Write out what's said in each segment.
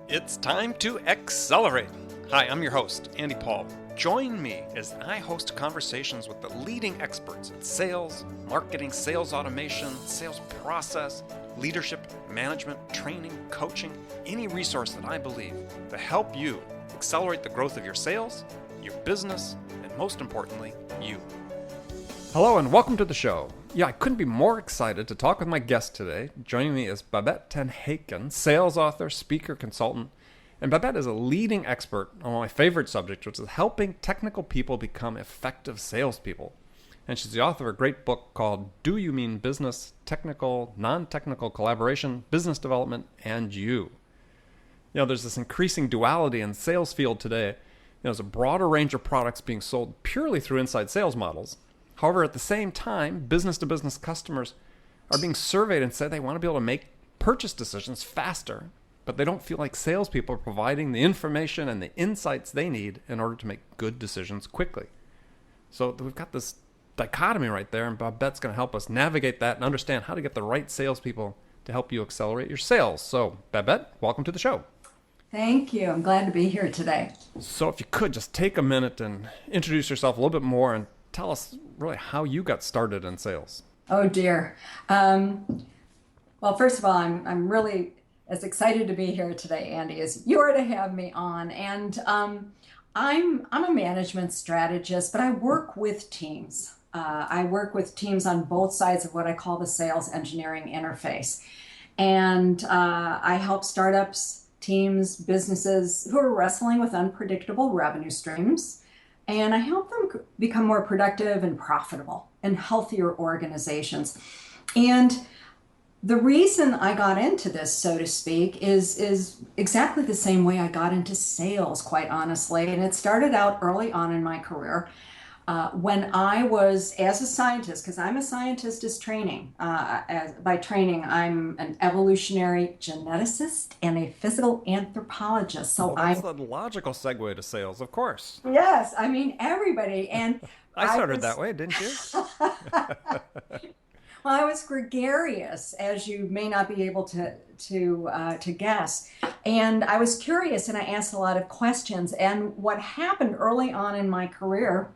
It's time to accelerate. Hi, I'm your host, Andy Paul. Join me as I host conversations with the leading experts in sales, marketing, sales automation, sales process, leadership, management, training, coaching, any resource that I believe to help you accelerate the growth of your sales, your business, and most importantly, you. Hello and welcome to the show. I couldn't be more excited to talk with my guest today. Joining me is Babette Haken, sales author, speaker, consultant. And Babette is a leading expert on my favorite subject, which is helping technical people become effective salespeople. And she's the author of a great book called Do You Mean Business? Technical, Non-Technical Collaboration, Business Development, and You. There's this increasing duality in the sales field today. There's a broader range of products being sold purely through inside sales models. However, at the same time, business-to-business customers are being surveyed and said they want to be able to make purchase decisions faster, but they don't feel like salespeople are providing the information and the insights they need in order to make good decisions quickly. So we've got this dichotomy right there, and Babette's going to help us navigate that and understand how to get the right salespeople to help you accelerate your sales. So, Babette, welcome to the show. Thank you. I'm glad to be here today. So if you could just take a minute and introduce yourself a little bit more and tell us really how you got started in sales. Oh dear. Well, first of all, I'm really as excited to be here today, Andy, as you are to have me on. And I'm a management strategist, but I work with teams. I work with teams on both sides of what I call the sales engineering interface. And I help startups, teams, businesses who are wrestling with unpredictable revenue streams. And I help them become more productive and profitable and healthier organizations. And the reason I got into this, so to speak, is exactly the same way I got into sales, quite honestly. And it started out early on in my career when I was, as a scientist, because I'm a scientist by training, I'm an evolutionary geneticist and a physical anthropologist. So that's a logical segue to sales, of course. Yes, I mean, everybody. And I started that way, didn't you? Well, I was gregarious, as you may not be able to guess. And I was curious, and I asked a lot of questions. And what happened early on in my career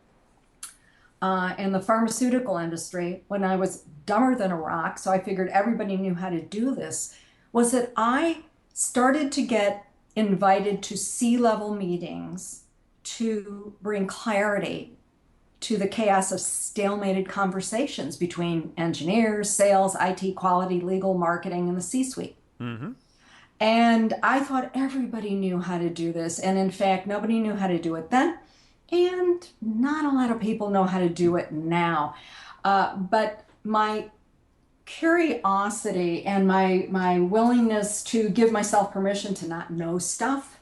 in the pharmaceutical industry, when I was dumber than a rock, so I figured everybody knew how to do this, was that I started to get invited to C-level meetings to bring clarity to the chaos of stalemated conversations between engineers, sales, IT, quality, legal, marketing, and the C-suite. Mm-hmm. And I thought everybody knew how to do this. And in fact, nobody knew how to do it then. And not a lot of people know how to do it now. But my curiosity and my willingness to give myself permission to not know stuff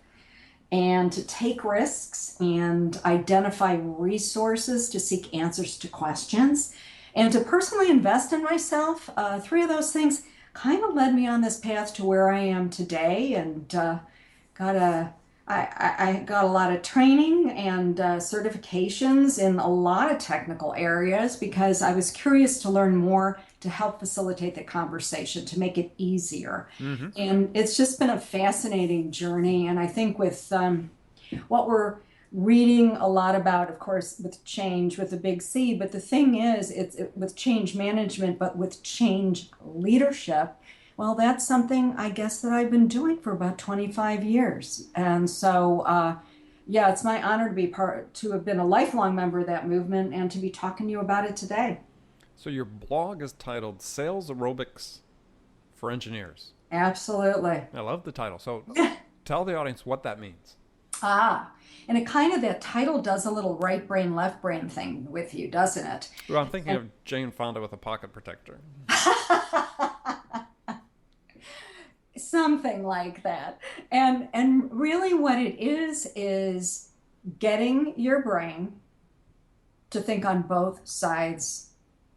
and to take risks and identify resources to seek answers to questions and to personally invest in myself, three of those things kind of led me on this path to where I am today, and I got a lot of training and certifications in a lot of technical areas because I was curious to learn more to help facilitate the conversation, to make it easier. Mm-hmm. And it's just been a fascinating journey. And I think with what we're reading a lot about, of course, with change, with a big C, but the thing is, it's with change management, but with change leadership, well, that's something I guess that I've been doing for about 25 years. And so, it's my honor to have been a lifelong member of that movement and to be talking to you about it today. So your blog is titled Sales Aerobics for Engineers. Absolutely. I love the title. So tell the audience what that means. And that title does a little right brain, left brain thing with you, doesn't it? Well, I'm thinking of Jane Fonda with a pocket protector. Something like that. And really what it is getting your brain to think on both sides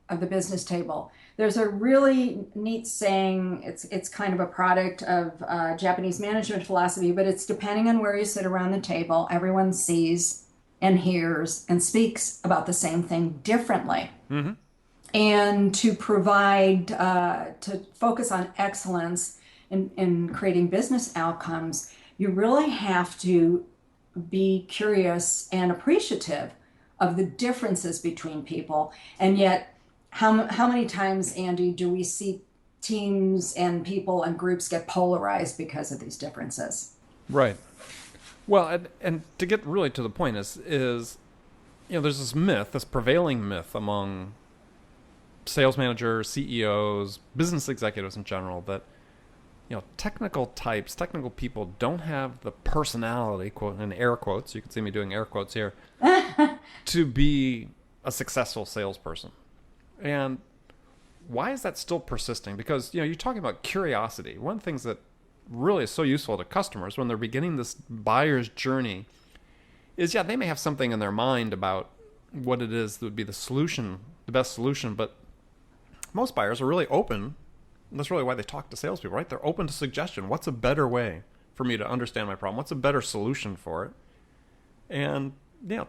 of the business table. There's a really neat saying, it's kind of a product of Japanese management philosophy, but it's depending on where you sit around the table, everyone sees and hears and speaks about the same thing differently. Mm-hmm. And to provide, to focus on excellence in creating business outcomes, you really have to be curious and appreciative of the differences between people. And yet, how many times, Andy, do we see teams and people and groups get polarized because of these differences? Right. Well, and to get really to the point there's this myth, this prevailing myth among sales managers, CEOs, business executives in general, that technical types, technical people don't have the personality, quote in air quotes, you can see me doing air quotes here, to be a successful salesperson. And why is that still persisting? Because you're talking about curiosity. One of the things that really is so useful to customers when they're beginning this buyer's journey is, they may have something in their mind about what it is that would be the solution, the best solution, but most buyers are really open. And that's really why they talk to salespeople, right? They're open to suggestion. What's a better way for me to understand my problem? What's a better solution for it? And,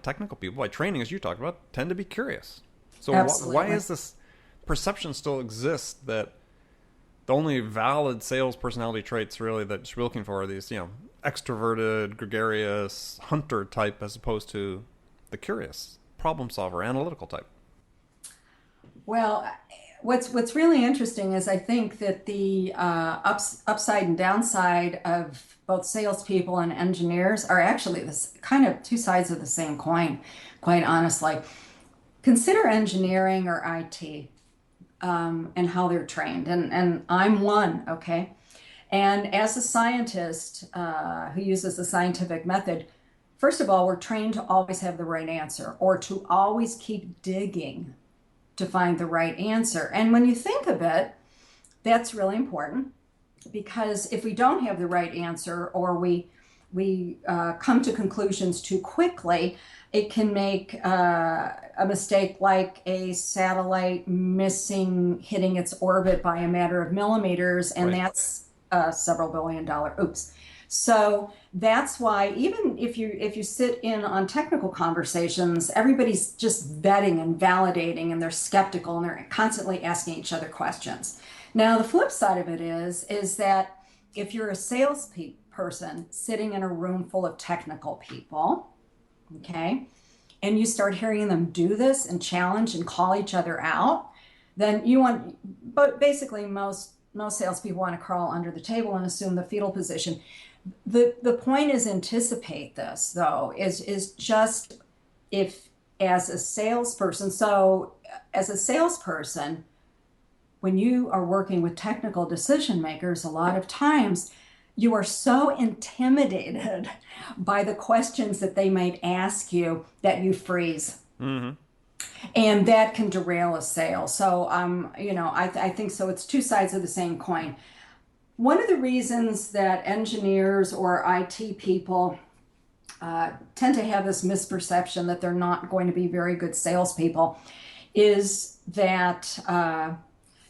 technical people, by training, as you talked about, tend to be curious. So why is this perception still exists that the only valid sales personality traits really that you're looking for are these, extroverted, gregarious, hunter type, as opposed to the curious, problem solver, analytical type? Well, what's really interesting is I think that the upside and downside of both salespeople and engineers are actually this kind of two sides of the same coin, quite honestly. Consider engineering or IT and how they're trained. And I'm one, okay? And as a scientist who uses the scientific method, first of all, we're trained to always have the right answer or to always keep digging to find the right answer. And when you think of it, that's really important, because if we don't have the right answer or we come to conclusions too quickly, it can make a mistake like a satellite hitting its orbit by a matter of millimeters, and Right. that's several $billion oops. So that's why even if you sit in on technical conversations, everybody's just vetting and validating, and they're skeptical, and they're constantly asking each other questions. Now, the flip side of it is that if you're a salesperson sitting in a room full of technical people, okay, and you start hearing them do this and challenge and call each other out, then but basically most salespeople want to crawl under the table and assume the fetal position. The point is anticipate this, though, is just if as a salesperson, when you are working with technical decision makers, a lot of times you are so intimidated by the questions that they might ask you that you freeze. Mm-hmm. And that can derail a sale. So, I think so. It's two sides of the same coin. One of the reasons that engineers or IT people tend to have this misperception that they're not going to be very good salespeople is that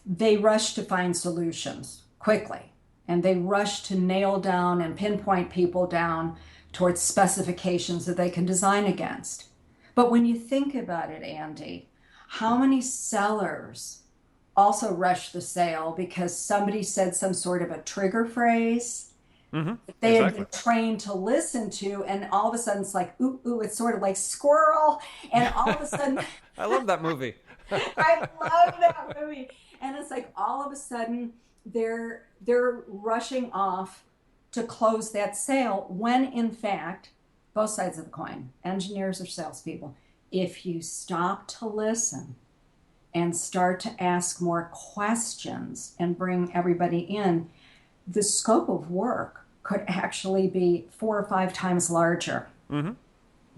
they rush to find solutions quickly, and they rush to nail down and pinpoint people down towards specifications that they can design against. But when you think about it, Andy, how many sellers also rush the sale because somebody said some sort of a trigger phrase Mm-hmm. that they had Exactly. been trained to listen to, and all of a sudden it's like, ooh, ooh, it's sort of like squirrel, and all of a sudden, I love that movie. I love that movie, and it's like all of a sudden they're rushing off to close that sale when in fact, both sides of the coin, engineers or salespeople, if you stop to listen and start to ask more questions and bring everybody in, the scope of work could actually be 4 or 5 times larger Mm-hmm.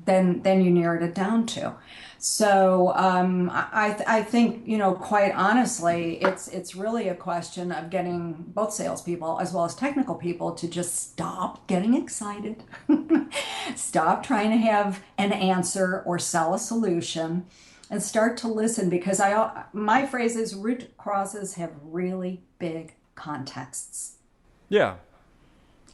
than you narrowed it down to. So I think, quite honestly, it's really a question of getting both salespeople as well as technical people to just stop getting excited, stop trying to have an answer or sell a solution, and start to listen, because my phrase is root causes have really big contexts. Yeah.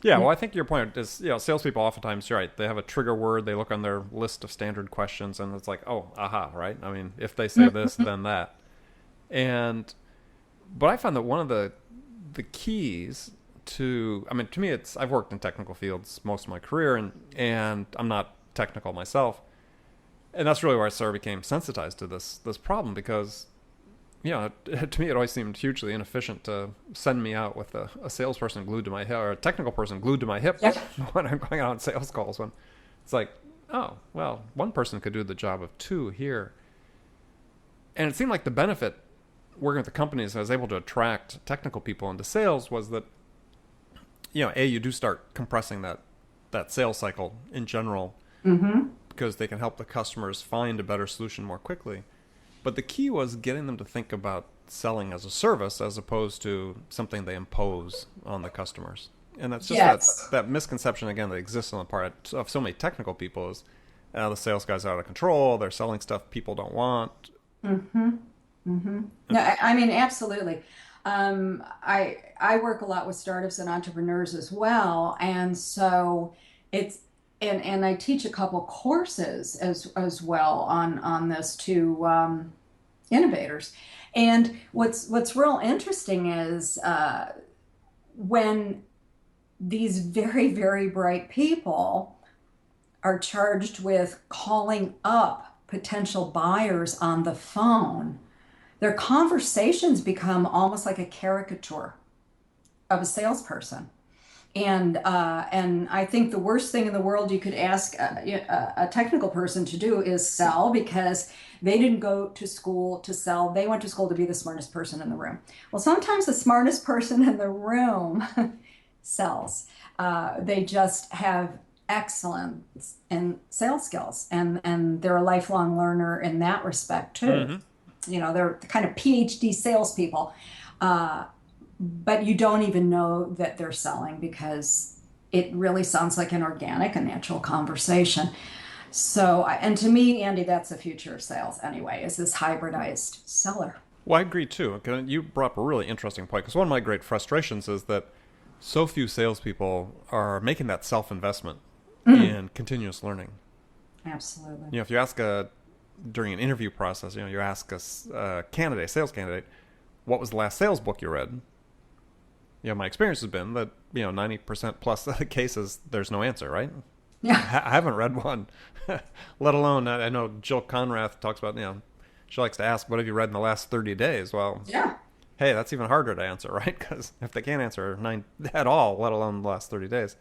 Yeah, well, I think your point is, salespeople oftentimes, you're right, they have a trigger word, they look on their list of standard questions, and it's like, oh, aha, right? I mean, if they say this, then that. But I found that one of the keys to, I mean, to me, I've worked in technical fields most of my career, and I'm not technical myself. And that's really where I sort of became sensitized to this problem, because, to me, it always seemed hugely inefficient to send me out with a salesperson glued to my hip, or a technical person glued to my hip when I'm going out on sales calls. When it's like, oh, well, one person could do the job of two here. And it seemed like the benefit working with the companies I was able to attract technical people into sales was that, you do start compressing that sales cycle in general, because they can help the customers find a better solution more quickly. But the key was getting them to think about selling as a service as opposed to something they impose on the customers. And that's just that misconception, again, that exists on the part of so many technical people is, the sales guys are out of control, they're selling stuff people don't want. No, I mean, absolutely. I work a lot with startups and entrepreneurs as well, and so and I teach a couple courses as well on this to innovators. And what's real interesting is when these very, very bright people are charged with calling up potential buyers on the phone, their conversations become almost like a caricature of a salesperson. And I think the worst thing in the world you could ask a technical person to do is sell, because they didn't go to school to sell. They went to school to be the smartest person in the room. Well, sometimes the smartest person in the room sells. They just have excellence in sales skills, and they're a lifelong learner in that respect too. They're kind of PhD salespeople. But you don't even know that they're selling, because it really sounds like an organic and natural conversation. So, and to me, Andy, that's the future of sales anyway, is this hybridized seller. Well, I agree too. You brought up a really interesting point, because one of my great frustrations is that so few salespeople are making that self-investment in continuous learning. Absolutely. If you ask during an interview process, you ask a sales candidate, what was the last sales book you read? My experience has been that, 90% plus of the cases, there's no answer, right? Yeah. I haven't read one, let alone, I know Jill Conrath talks about, she likes to ask, what have you read in the last 30 days? Well, hey, that's even harder to answer, right? Because if they can't answer 9 at all, let alone the last 30 days.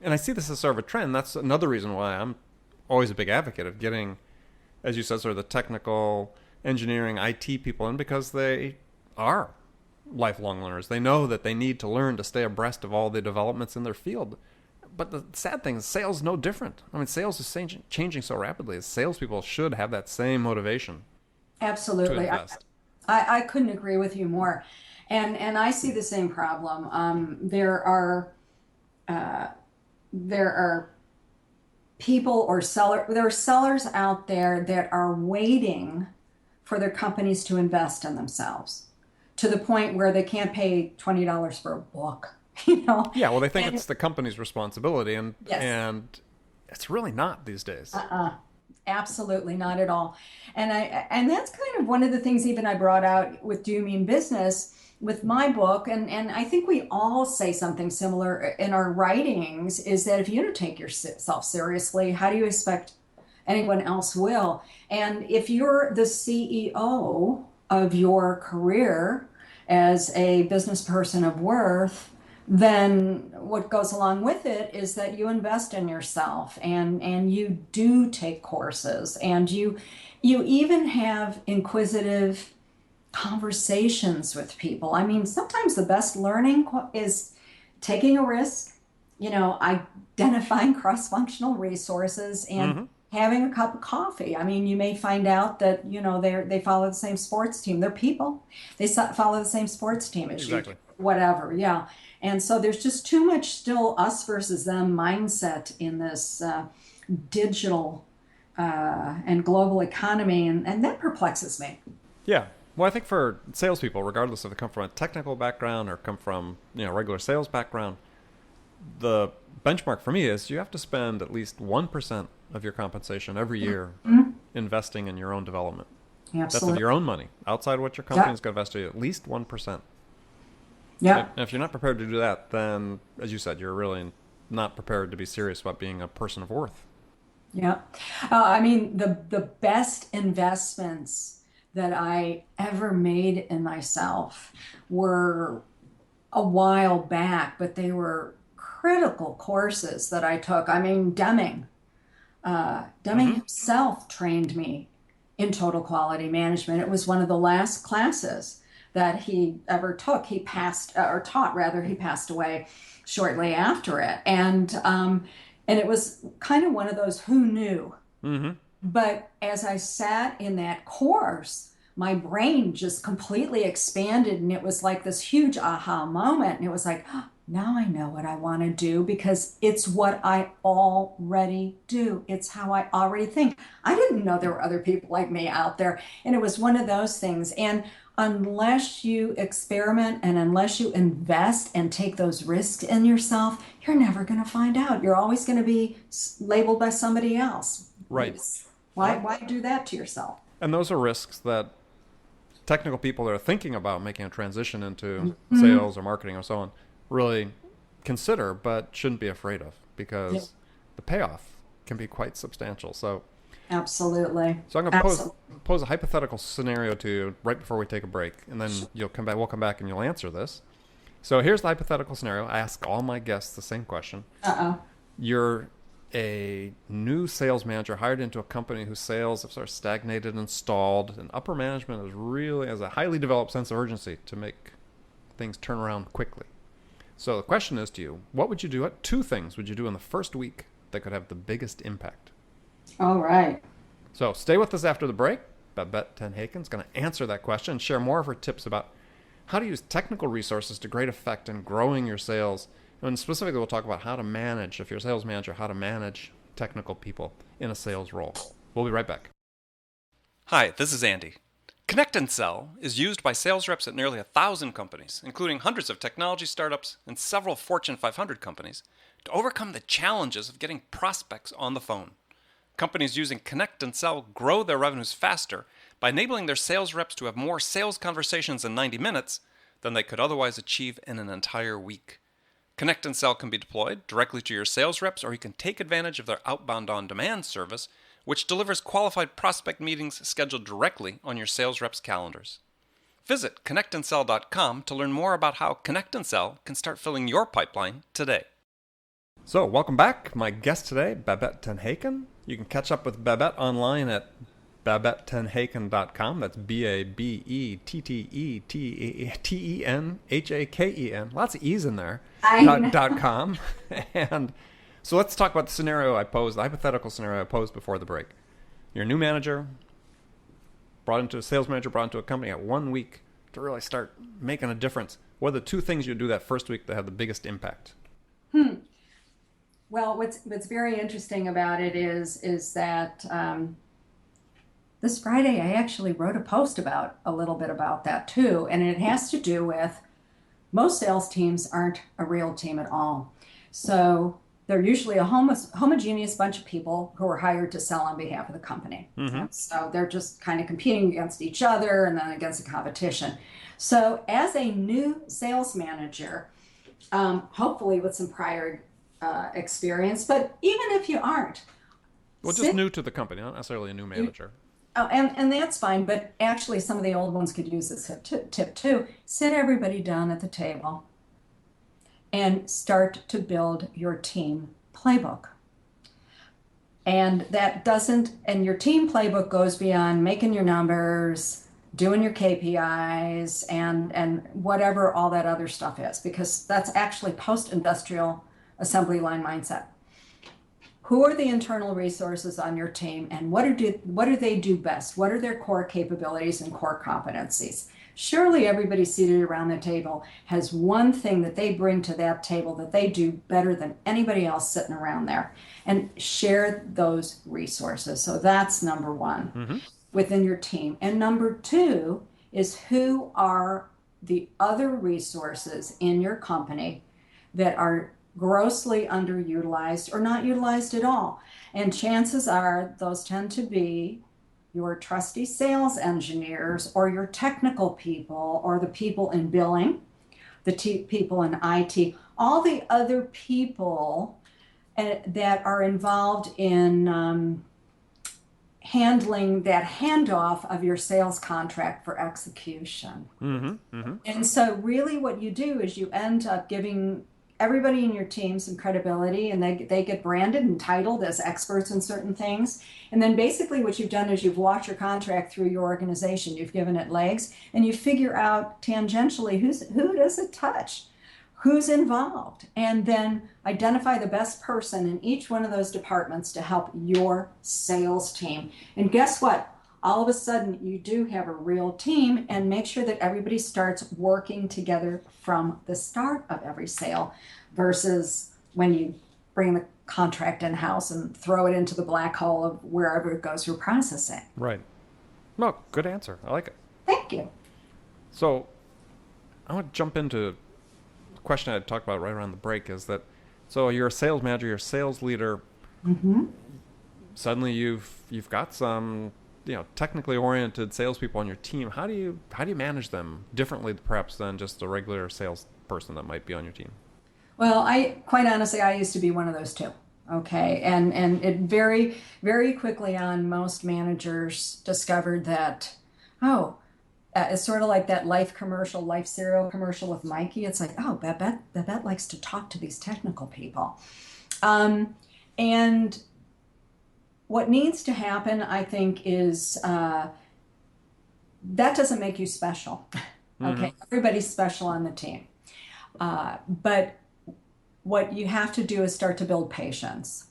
And I see this as sort of a trend. That's another reason why I'm always a big advocate of getting, as you said, sort of the technical, engineering, IT people in, because they are lifelong learners. They know that they need to learn to stay abreast of all the developments in their field. But the sad thing is, sales is no different. I mean, sales is changing so rapidly. Salespeople should have that same motivation. Absolutely. To invest. I couldn't agree with you more. And I see the same problem. There are people there are sellers out there that are waiting for their companies to invest in themselves, to the point where they can't pay $20 for a book. Yeah, well, they think it's the company's responsibility, and it's really not these days. Absolutely not at all. And that's kind of one of the things even I brought out with Do You Mean Business with my book, and I think we all say something similar in our writings, is that if you don't take yourself seriously, how do you expect anyone else will? And if you're the CEO of your career as a business person of worth, then what goes along with it is that you invest in yourself, and you do take courses, and you even have inquisitive conversations with people. I mean, sometimes the best learning is taking a risk, identifying cross-functional resources, and having a cup of coffee. I mean, you may find out that, they follow the same sports team. They're people. They follow the same sports team as you. Whatever, yeah. And so there's just too much still us versus them mindset in this digital and global economy, and that perplexes me. Yeah. Well, I think for salespeople, regardless if they come from a technical background or come from regular sales background, the benchmark for me is you have to spend at least 1% of your compensation every year investing in your own development. Absolutely. That's of your own money, outside what your company's going to invest in, at least 1%. Yep. If you're not prepared to do that, then, as you said, you're really not prepared to be serious about being a person of worth. Yeah. I mean, the best investments that I ever made in myself were a while back, but they were critical courses that I took. I mean, Deming Mm-hmm. himself trained me in total quality management. It was one of the last classes that he ever took. He passed, or taught rather, he passed away shortly after it. And it was kind of one of those who knew. Mm-hmm. But as I sat in that course, my brain just completely expanded, and it was like this huge aha moment. And it was like, "Oh, now I know what I want to do because it's what I already do. It's how I already think. I didn't know there were other people like me out there." And it was one of those things. And unless you experiment and unless you invest and take those risks in yourself, you're never going to find out. You're always going to be labeled by somebody else. Right. Why do that to yourself? And those are risks that technical people that are thinking about making a transition into Mhm. sales or marketing or so on really consider, but shouldn't be afraid of Yeah, because the payoff can be quite substantial. absolutely. So I'm going to Absolutely. pose a hypothetical scenario to you right before we take a break, and then you'll come back. We'll come back and you'll answer this. So here's the hypothetical scenario. I ask all my guests the same question. Uh-oh. You're a new sales manager hired into a company whose sales have sort of stagnated and stalled, and upper management is really has a highly developed sense of urgency to make things turn around quickly. So the question is to you, what would you do? What two things would you do in the first week that could have the biggest impact? All right. So stay with us after the break. Babette Ten Haken is going to answer that question and share more of her tips about how to use technical resources to great effect in growing your sales. And specifically, we'll talk about how to manage, if you're a sales manager, how to manage technical people in a sales role. We'll be right back. Hi, this is Andy. Connect and Sell is used by sales reps at nearly 1,000 companies, including hundreds of technology startups and several Fortune 500 companies, to overcome the challenges of getting prospects on the phone. Companies using Connect and Sell grow their revenues faster by enabling their sales reps to have more sales conversations in 90 minutes than they could otherwise achieve in an entire week. Connect and Sell can be deployed directly to your sales reps, or you can take advantage of their outbound on-demand service, which delivers qualified prospect meetings scheduled directly on your sales reps' calendars. Visit connectandsell.com to learn more about how Connect and Sell can start filling your pipeline today. So, welcome back. My guest today, Babette Ten Haken. You can catch up with Babette online at babettetenhaken.com. That's BABETTETENHAKEN. Lots of E's in there. I know. .com. And so let's talk about the scenario I posed, the hypothetical scenario I posed before the break. You're a new manager, a sales manager brought into a company at 1 week to really start making a difference. What are the two things you do that first week that have the biggest impact? Well, what's very interesting about it is that this Friday I actually wrote a post about a little bit about that too, and it has to do with most sales teams aren't a real team at all. So they're usually a homogeneous bunch of people who are hired to sell on behalf of the company. Mm-hmm. And so they're just kind of competing against each other and then against the competition. So as a new sales manager, hopefully with some prior experience, but even if you aren't, Well, just sit. new to the company, not necessarily a new manager. Oh, and that's fine, but actually some of the old ones could use this tip too. Sit everybody down at the table and start to build your team playbook. And your team playbook goes beyond making your numbers, doing your KPIs, and whatever all that other stuff is, because that's actually post-industrial assembly line mindset. Who are the internal resources on your team, and what do they do best? What are their core capabilities and core competencies? Surely everybody seated around the table has one thing that they bring to that table that they do better than anybody else sitting around there, and share those resources. So that's number one. Mm-hmm. Within your team. And number two is, who are the other resources in your company that are grossly underutilized or not utilized at all? And chances are those tend to be your trusty sales engineers or your technical people or the people in billing, people in IT, all the other people that are involved in handling that handoff of your sales contract for execution. And so really what you do is you end up giving everybody in your team some credibility, and they get branded and titled as experts in certain things. And then basically what you've done is you've walked your contract through your organization, you've given it legs, and you figure out tangentially who does it touch, who's involved, and then identify the best person in each one of those departments to help your sales team. And guess what? All of a sudden you do have a real team, and make sure that everybody starts working together from the start of every sale versus when you bring the contract in-house and throw it into the black hole of wherever it goes through processing. Right. No, good answer. I like it. Thank you. So I want to jump into a question I talked about right around the break is that, so you're a sales manager, you're a sales leader. Suddenly you've got some technically oriented salespeople on your team. How do you manage them differently perhaps than just a regular salesperson that might be on your team? Well, quite honestly, I used to be one of those too. Okay. And it very, very quickly on, most managers discovered that, it's sort of like that life cereal commercial with Mikey. It's like, Babette likes to talk to these technical people. And what needs to happen, I think, is that doesn't make you special. Okay, everybody's special on the team. But what you have to do is start to build patience,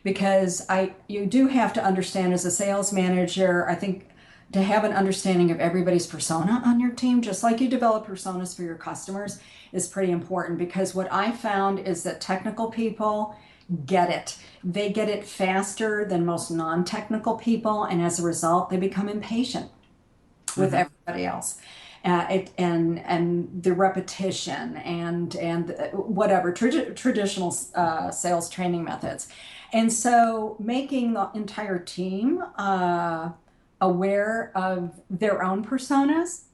because you do have to understand as a sales manager, I think, to have an understanding of everybody's persona on your team, just like you develop personas for your customers, is pretty important. Because what I found is that technical people get it. They get it faster than most non-technical people, and as a result, they become impatient with everybody else. And the repetition and whatever traditional sales training methods. And so making the entire team aware of their own personas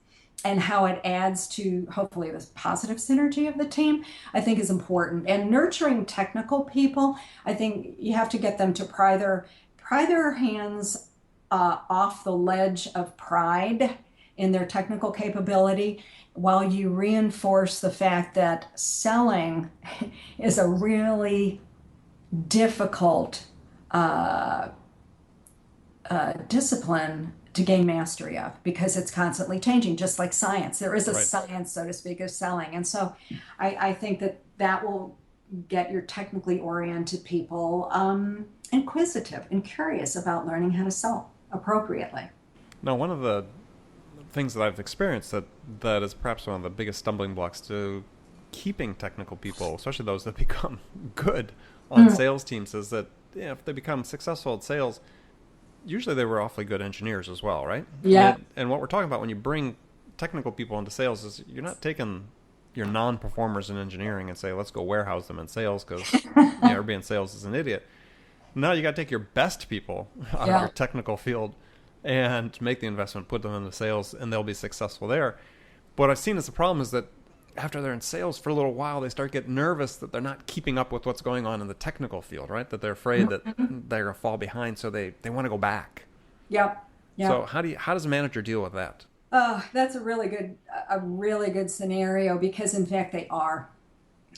and how it adds to hopefully this positive synergy of the team, I think is important. And nurturing technical people, I think you have to get them to pry their hands off the ledge of pride in their technical capability, while you reinforce the fact that selling is a really difficult discipline to gain mastery of, because it's constantly changing, just like science. There is a science, so to speak, of selling. And so I think that will get your technically oriented people inquisitive and curious about learning how to sell appropriately. Now, one of the things that I've experienced that is perhaps one of the biggest stumbling blocks to keeping technical people, especially those that become good on sales teams, is that if they become successful at sales, usually they were awfully good engineers as well, right? Yeah. And what we're talking about when you bring technical people into sales is you're not taking your non-performers in engineering and say, let's go warehouse them in sales because everybody in sales is an idiot. No, you got to take your best people out of your technical field and make the investment, put them into sales, and they'll be successful there. But what I've seen as the problem is that after they're in sales for a little while, they start getting nervous that they're not keeping up with what's going on in the technical field, right? That they're afraid that they're going to fall behind, so they want to go back. Yep. So how does a manager deal with that? That's a really good scenario, because in fact they are,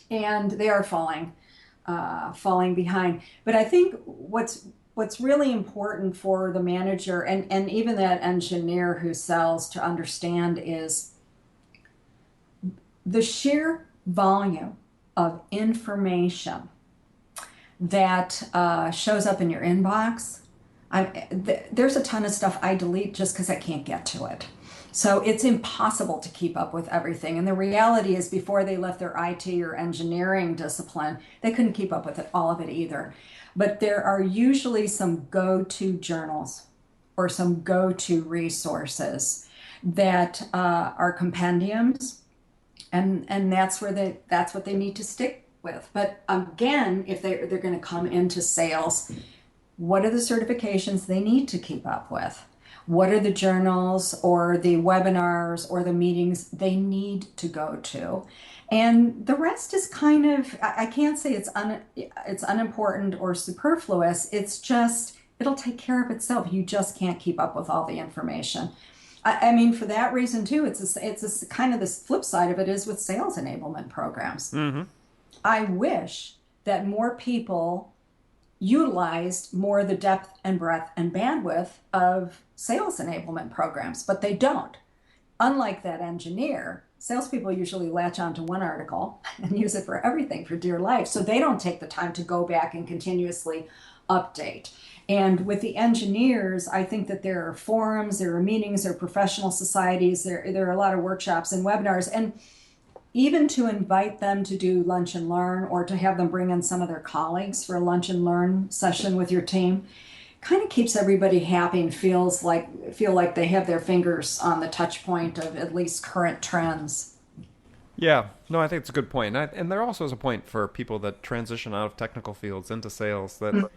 and they are falling behind. But I think what's really important for the manager and even that engineer who sells to understand is the sheer volume of information that shows up in your inbox. There's a ton of stuff I delete just because I can't get to it. So it's impossible to keep up with everything. And the reality is, before they left their IT or engineering discipline, they couldn't keep up with all of it either. But there are usually some go-to journals or some go-to resources that are compendiums, and that's what they need to stick with. But again, if they're going to come into sales, what are the certifications they need to keep up with? What are the journals or the webinars or the meetings they need to go to? And the rest is kind of, I can't say it's unimportant or superfluous. It's just, it'll take care of itself. You just can't keep up with all the information. I mean, for that reason too, it's kind of this flip side of it is with sales enablement programs. Mm-hmm. I wish that more people utilized more the depth and breadth and bandwidth of sales enablement programs, but they don't. Unlike that engineer, salespeople usually latch onto one article and use it for everything for dear life. So they don't take the time to go back and continuously update. And with the engineers, I think that there are forums, there are meetings, there are professional societies, there are a lot of workshops and webinars. And even to invite them to do lunch and learn or to have them bring in some of their colleagues for a lunch and learn session with your team kind of keeps everybody happy and feel like they have their fingers on the touch point of at least current trends. Yeah, no, I think it's a good point. And there also is a point for people that transition out of technical fields into sales that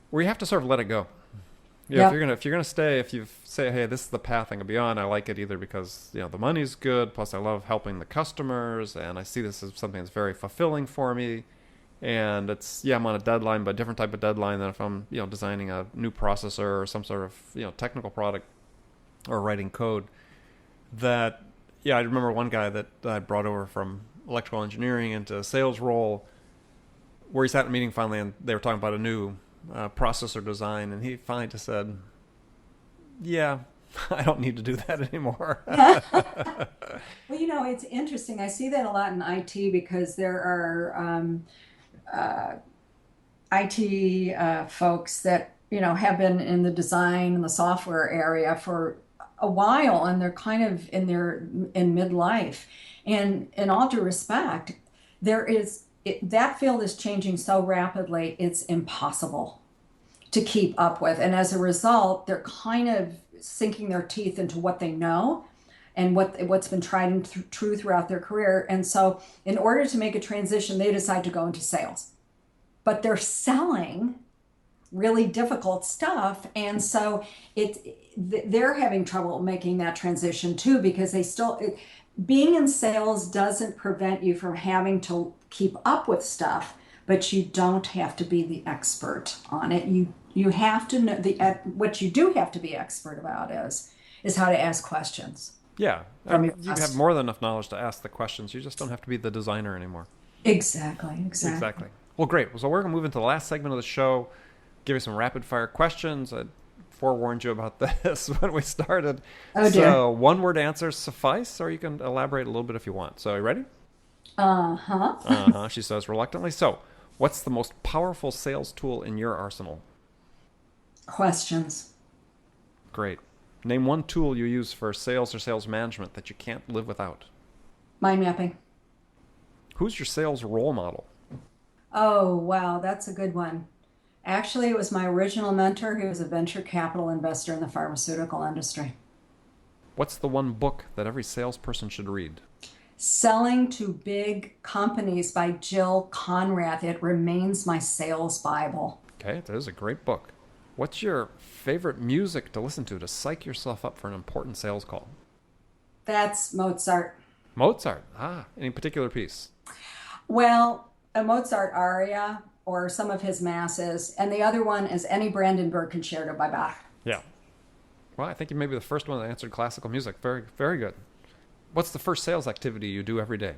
where you have to sort of let it go. Yeah, Yep. if you're gonna stay, if you say, hey, this is the path I'm gonna be on, I like it either because the money's good, plus I love helping the customers, and I see this as something that's very fulfilling for me, and it's I'm on a deadline, but a different type of deadline than if I'm designing a new processor or some sort of technical product or writing code. That I remember one guy that I brought over from electrical engineering into a sales role, where he sat in a meeting finally, and they were talking about a new processor design, and he finally just said, yeah, I don't need to do that anymore. Well, it's interesting. I see that a lot in IT because there are IT folks that, have been in the design and the software area for a while, and they're kind of in midlife. And in all due respect, that field is changing so rapidly, it's impossible to keep up with. And as a result, they're kind of sinking their teeth into what they know and what's been tried and true throughout their career. And so in order to make a transition, they decide to go into sales. But they're selling really difficult stuff. And so they're having trouble making that transition too, because being in sales doesn't prevent you from having to keep up with stuff, but you don't have to be the expert on it. You have to know what you do have to be expert about is how to ask questions. Yeah, From you your have customer. more than enough knowledge to ask the questions. You just don't have to be the designer anymore. Exactly. Well, great. So we're going to move into the last segment of the show, give you some rapid fire questions. I forewarned you about this when we started. Oh, dear. So one word answers suffice, or you can elaborate a little bit if you want. So are you ready? Uh-huh. She says reluctantly. So what's the most powerful sales tool in your arsenal? Questions. Great. Name one tool you use for sales or sales management that you can't live without. Mind mapping. Who's your sales role model? Oh, wow, that's a good one. Actually, it was my original mentor who was a venture capital investor in the pharmaceutical industry. What's the one book that every salesperson should read? Selling to Big Companies by Jill Conrad. It remains my sales Bible. Okay, that is a great book. What's your favorite music to listen to psych yourself up for an important sales call? That's Mozart. Mozart. Any particular piece? Well, a Mozart aria or some of his masses, and the other one is any Brandenburg concerto by Bach. Yeah. Well, I think you may be the first one that answered classical music. Very, very good. What's the first sales activity you do every day?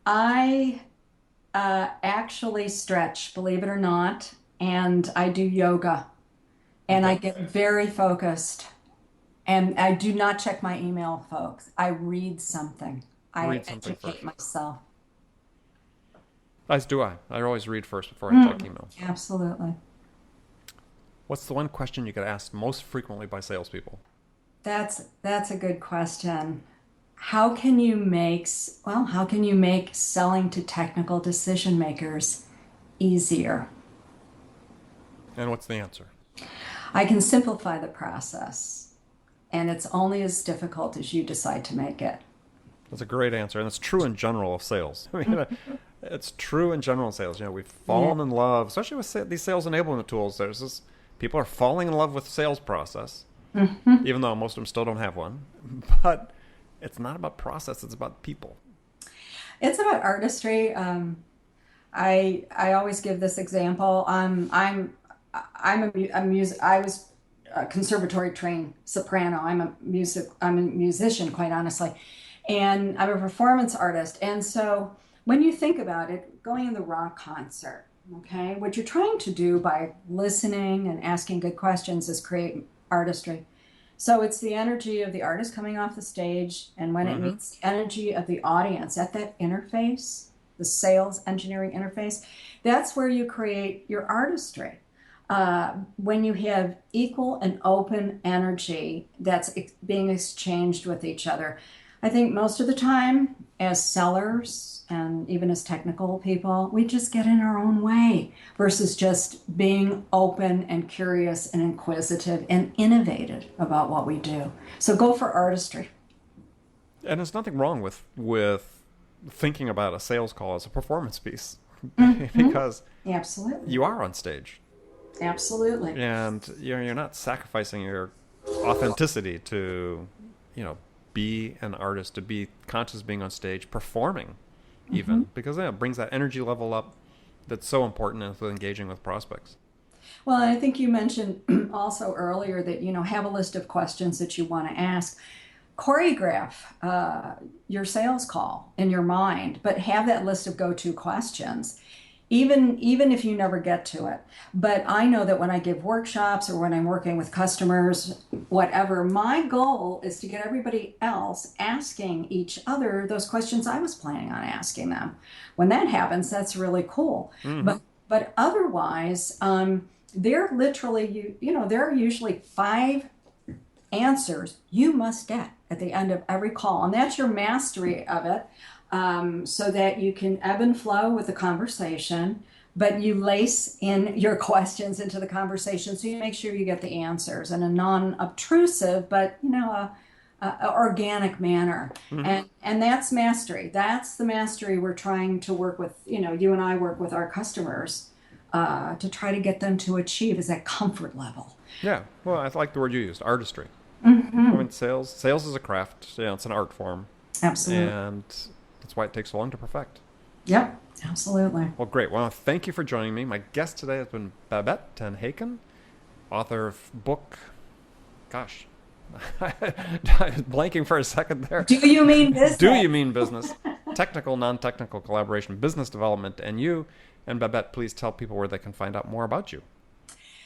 I actually stretch, believe it or not, and I do yoga. And I get very focused. And I do not check my email, folks. I read something. I Read something educate first. myself. As do I. I always read first before I check email. Absolutely. What's the one question you get asked most frequently by salespeople? That's a good question. How can you make selling to technical decision makers easier? And what's the answer? I can simplify the process, and it's only as difficult as you decide to make it. That's a great answer, and it's true in general of sales. I mean, it's true in general of sales. We've fallen in love, especially with these sales enablement tools. People are falling in love with sales process, even though most of them still don't have one. But it's not about process; it's about people. It's about artistry. I always give this example. A music. I was a conservatory trained soprano. I'm a musician, quite honestly, and I'm a performance artist. And so when you think about it, going in the rock concert, okay, what you're trying to do by listening and asking good questions is create artistry. So it's the energy of the artist coming off the stage, and when it meets the energy of the audience at that interface, the sales engineering interface, that's where you create your artistry. When you have equal and open energy that's being exchanged with each other. I think most of the time, as sellers and even as technical people, we just get in our own way versus just being open and curious and inquisitive and innovative about what we do. So go for artistry. And there's nothing wrong with thinking about a sales call as a performance piece because Absolutely. you are on stage. Absolutely. And you're not sacrificing your authenticity to, be an artist, to be conscious of being on stage, performing even, because it brings that energy level up that's so important with engaging with prospects. Well, I think you mentioned also earlier that, have a list of questions that you want to ask. Choreograph your sales call in your mind, but have that list of go-to questions. Even if you never get to it. But I know that when I give workshops or when I'm working with customers, whatever, my goal is to get everybody else asking each other those questions I was planning on asking them. When that happens, that's really cool. But otherwise, they're literally, there are usually 5 answers you must get at the end of every call. And that's your mastery of it. So that you can ebb and flow with the conversation, but you lace in your questions into the conversation so you make sure you get the answers in a non-obtrusive, but a organic manner. And that's mastery. That's the mastery we're trying to work with. You and I work with our customers to try to get them to achieve is that comfort level. Yeah. Well, I like the word you used, artistry. I mean, sales is a craft. It's an art form. Absolutely. And that's why it takes so long to perfect. Yep, absolutely. Well, great. Well, thank you for joining me. My guest today has been Babette Haken, author of book. Gosh, I was blanking for a second there. Do you mean business? Do you mean business? Technical, non-technical collaboration, business development, and you. And Babette, please tell people where they can find out more about you.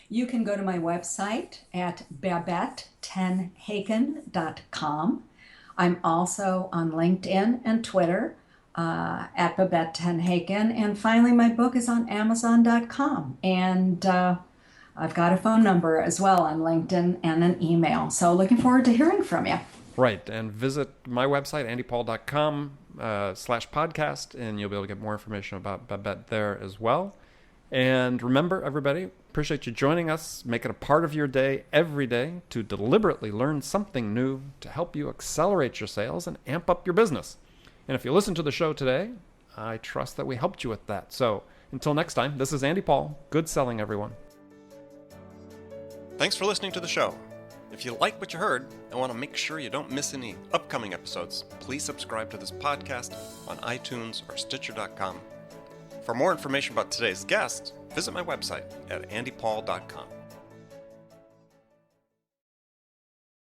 You can go to my website at babette10haken.com. I'm also on LinkedIn and Twitter at Babette10Haken. And finally, my book is on Amazon.com. And I've got a phone number as well on LinkedIn and an email. So looking forward to hearing from you. Right. And visit my website, andypaul.com/podcast, and you'll be able to get more information about Babette there as well. And remember, everybody, appreciate you joining us. Make it a part of your day every day to deliberately learn something new to help you accelerate your sales and amp up your business. And if you listen to the show today, I trust that we helped you with that. So until next time, this is Andy Paul. Good selling, everyone. Thanks for listening to the show. If you like what you heard and want to make sure you don't miss any upcoming episodes, please subscribe to this podcast on iTunes or Stitcher.com. For more information about today's guest, visit my website at andypaul.com.